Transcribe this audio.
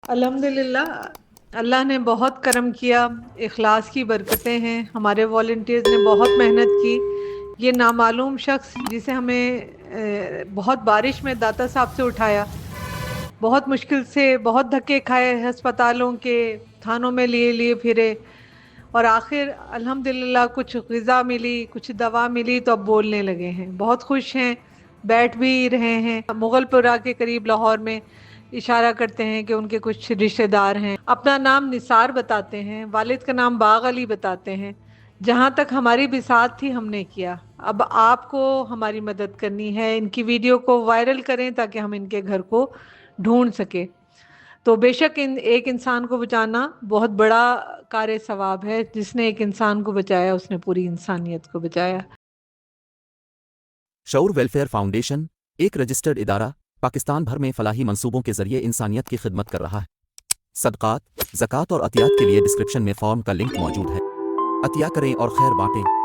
अल्हम्दुलिल्लाह, अल्लाह ने बहुत करम किया। इखलास की बरकतें हैं। हमारे वॉलंटियर्स ने बहुत मेहनत की। ये नामालूम शख्स जिसे हमें बहुत बारिश में दाता साहब से उठाया, बहुत मुश्किल से, बहुत धक्के खाए, अस्पतालों के, थानों में लिए लिए फिरे, और आखिर अल्हम्दुलिल्लाह कुछ ग़िज़ा मिली, कुछ दवा मिली, तो अब बोलने लगे हैं, बहुत खुश हैं, बैठ भी रहे हैं। मुगलपुरा के करीब लाहौर में इशारा करते हैं कि उनके कुछ रिश्तेदार हैं। अपना नाम निसार बताते हैं, वालिद का नाम बाग अली बताते हैं। जहाँ तक हमारी बिसात थी हमने किया। अब आपको हमारी मदद करनी है। इनकी वीडियो को वायरल करें ताकि हम इनके घर को ढूंढ सके। तो बेशक इन एक इंसान को बचाना बहुत बड़ा कार्य सवाब है। जिसने एक इंसान को बचाया उसने पूरी इंसानियत को बचाया। शऊर वेलफेयर फाउंडेशन एक रजिस्टर्ड इदारा पाकिस्तान भर में फलाही मंसूबों के जरिए इंसानियत की खिदमत कर रहा है। सदक़ात, ज़कात और अतियात के लिए डिस्क्रिप्शन में फॉर्म का लिंक मौजूद है। अतिया करें और खैर बांटें।